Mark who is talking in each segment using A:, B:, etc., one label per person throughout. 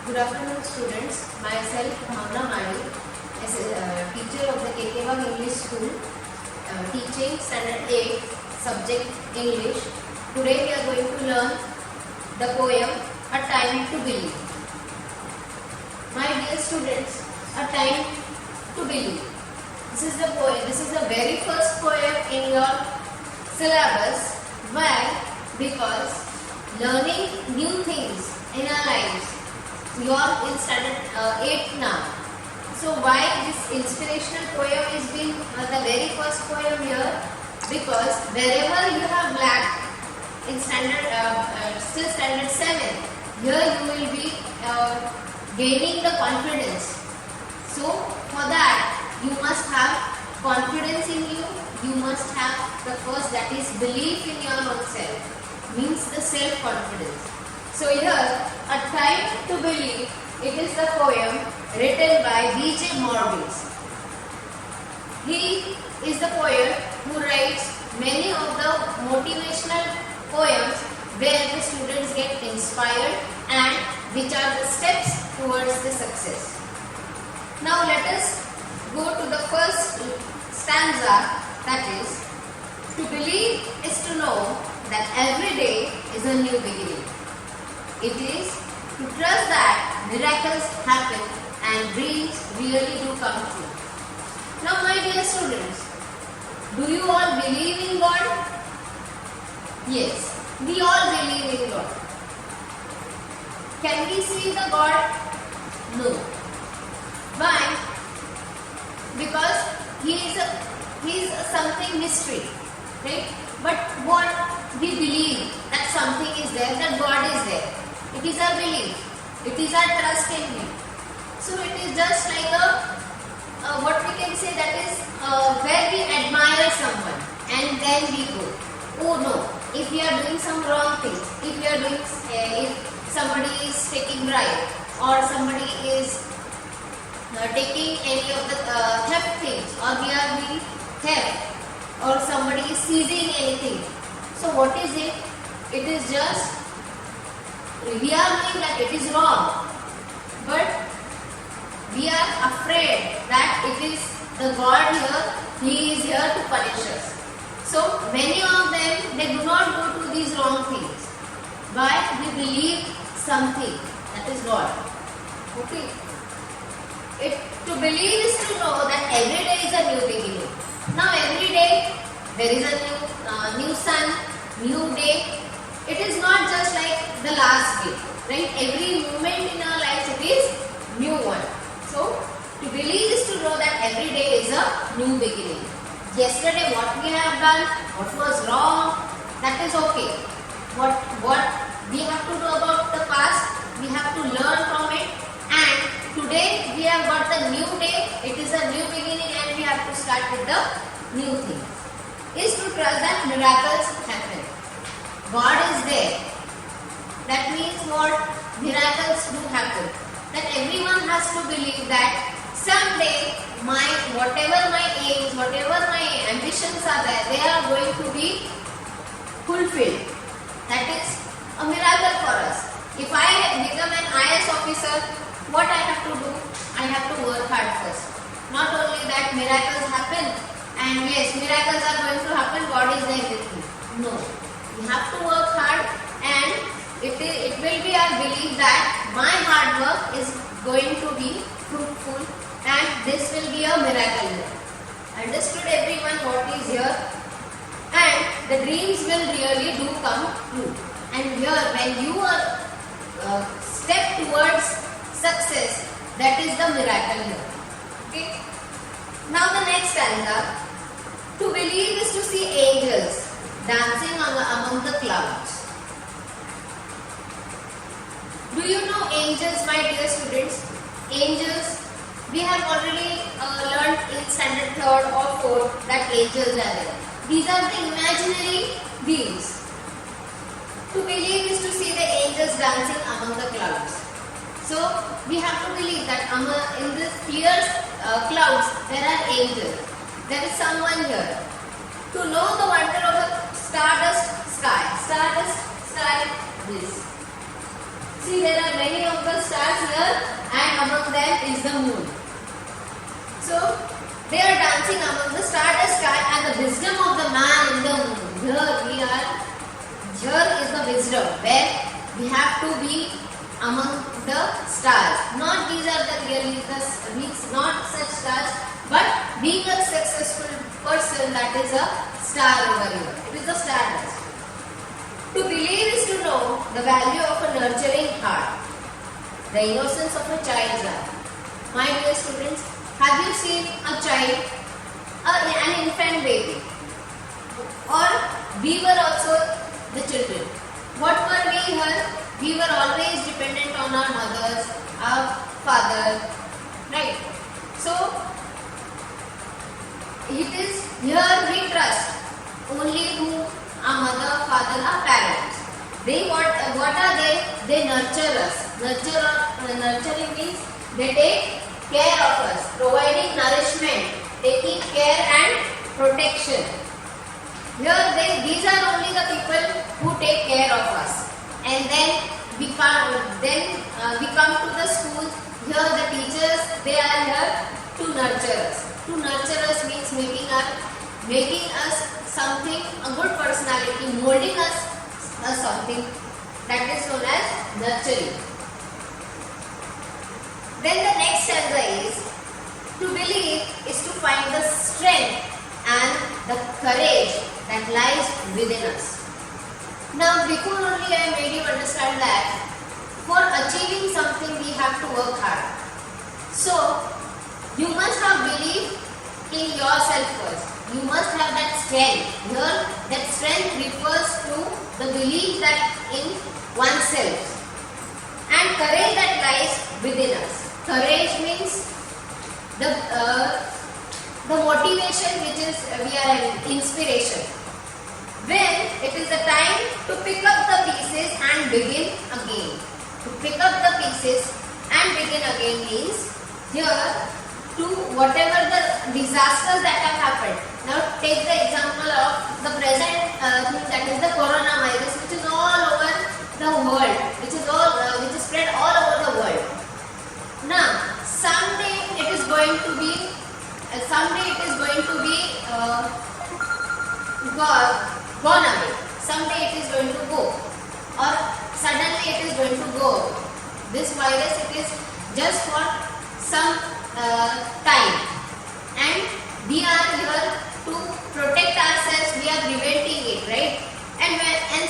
A: Good afternoon, students. Myself, Bhavna Mani, as a teacher of the KK1 English School, teaching standard 8, subject English. Today we are going to learn the poem A Time to Believe. My dear students, A Time to Believe. This is the poem. This is the very first poem in your syllabus. Why? Because learning new things in our lives. You are in standard 8 now. So why this inspirational poem is being the very first poem here? Because wherever you have lacked in standard still standard 7, here you will be gaining the confidence. So for that you must have confidence in you. You must have the first, that is belief in your own self, means the self-confidence. So here, A Time to Believe, it is the poem written by B.J. Morris. He is the poet who writes many of the motivational poems where the students get inspired and which are the steps towards the success. Now let us go to the first stanza, that is, to believe is to know that every day is a new beginning. It is to trust that miracles happen and dreams really do come true. Now my dear students, do you all believe in God? Yes, we all believe in God. Can we see the God? No. Why? Because He is something mystery, right? But what we believe, that something is there, that God is there. It is our belief. It is our trust in Him. So it is just like what we can say, that is where we admire someone and then we go, oh no, if we are doing some wrong things, if we are doing, if somebody is taking bribe or somebody is taking any of the theft things, or we are being theft, or somebody is seizing anything. So what is it? It is just, we are knowing that it is wrong, but we are afraid that it is the God here, He is here to punish us. So many of them, they do not go to these wrong things. Why? We believe something, that is God. Okay. To believe is to know that every day is a new beginning. Now every day there is a new sun, new day. It is not just like the last day, right? Every moment in our lives it is new one. So to believe is to know that every day is a new beginning. Yesterday what we have done, what was wrong, that is okay. What we have to know about the past, we have to learn from it, and today we have got the new day, it is a new beginning and we have to start with the new thing. Is to trust that miracles happen. God is there. That means what? Miracles do happen. That everyone has to believe that someday whatever my aims, whatever my ambitions are there, they are going to be fulfilled. That is a miracle for us. If I become an IAS officer, what I have to do? I have to work hard first. Not only that miracles happen, and yes, miracles are going to happen, God is there with me. No. We have to work hard, and it will be our belief that my hard work is going to be fruitful and this will be a miracle here. Understood everyone what is here? And the dreams will really do come true. And here when you are step towards success, that is the miracle here. Okay. Now the next stanza. To believe is to see angels dancing among the clouds. Do you know angels, my dear students? Angels, we have already learned in standard 3rd or 4th that angels are there. These are the imaginary beings. To believe is to see the angels dancing among the clouds. So we have to believe that in this clear clouds there are angels. There is someone here. To know the wonder of the stardust sky. Stardust sky, this. See, there are many of the stars here. here, and among them is the moon. So they are dancing among the stardust sky and the wisdom of the man in the moon. Here is the wisdom where we have to be among the stars. Not these are the really not such stars, but being a successful person, that is a star over here. It is the stardust. To believe is to know the value of a nurturing heart, the innocence of a child's life. My dear students, have you seen a child, an infant baby? Or we were also the children. What were we here? We were always dependent on our mothers, our father, right? So, it is here we trust only to our mother, father, our parents. They what are they? They nurture us. Nurturing means they take care of us, providing nourishment, taking care and protection. Here these are only the people who take care of us. And then we come to the school. Here the teachers, they are here to nurture us. To nurture us means making us something, a good personality, molding us something, that is known as nurturing. Then the next stanza is, to believe is to find the strength and the courage that lies within us. Now before only I made you understand that for achieving something we have to work hard. So you must have belief in yourself first. You must have that strength. Here that strength refers to the belief that in oneself and courage that lies within us. Courage means the motivation which is we are having, inspiration. When it is the time to pick up the pieces and begin again. To pick up the pieces and begin again means here to whatever the disasters that have happened. Now take the example of the present thing, that is the coronavirus, which is all over the world, which is spread all over the world. Now someday it is going to be gone away. Someday it is going to go, or suddenly it is going to go. This virus, it is just for some time, and we are here to protect ourselves. We are preventing it, right? And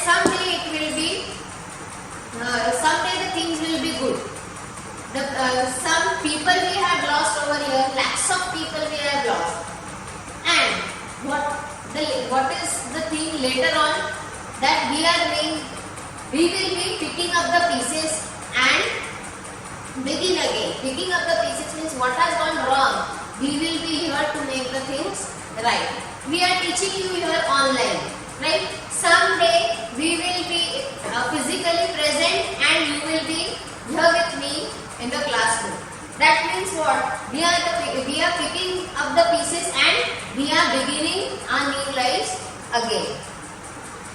A: someday it will be. Someday the things will be good. Some people we have lost over here. Lakhs of people we have lost. And what is the thing later on, that we will be picking up the pieces and begin again. Picking up the pieces means what has gone wrong, we will be here to make the things right. We are teaching you here online, right? Someday we will be physically present and you will be here with me in the classroom. That means what? We are picking up the pieces and we are beginning our new lives again.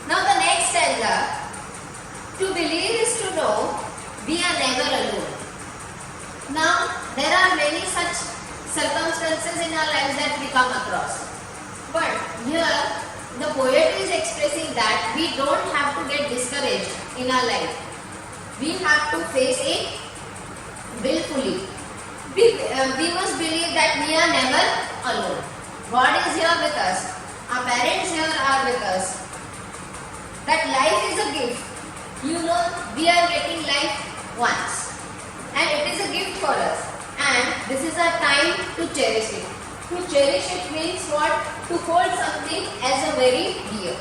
A: Now the next stanza, to believe is to know we are never alone. Now there are many such circumstances in our lives that we come across. But here the poet is expressing that we don't have to get discouraged in our life. We have to face it willfully. We must believe that we are never alone. God is here with us. Our parents here are with us. That life is a gift. You know, we are getting life once. And it is a gift for us. And this is our time to cherish it. To cherish it means what? To hold something as a very dear.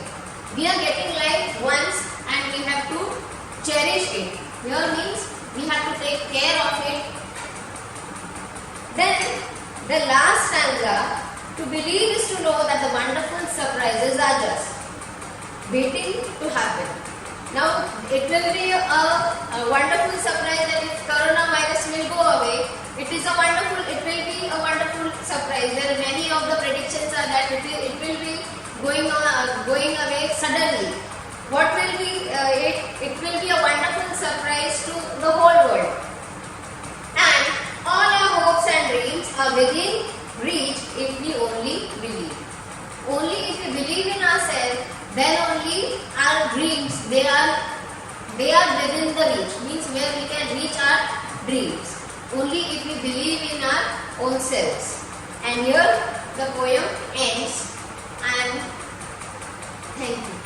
A: We are getting life once and we have to cherish it. Here means we have to take care of it. Then the last stanza, to believe is to know that the wonderful surprises are just waiting to happen. Now it will be a wonderful surprise that if coronavirus will go away, it will be a wonderful surprise. There are many of the predictions are that it will be going away suddenly. What will be it will be a wonderful surprise to the whole world. are within reach if we only believe. Only if we believe in ourselves, then only our dreams they are within the reach. Means where we can reach our dreams. Only if we believe in our own selves. And here the poem ends. And thank you.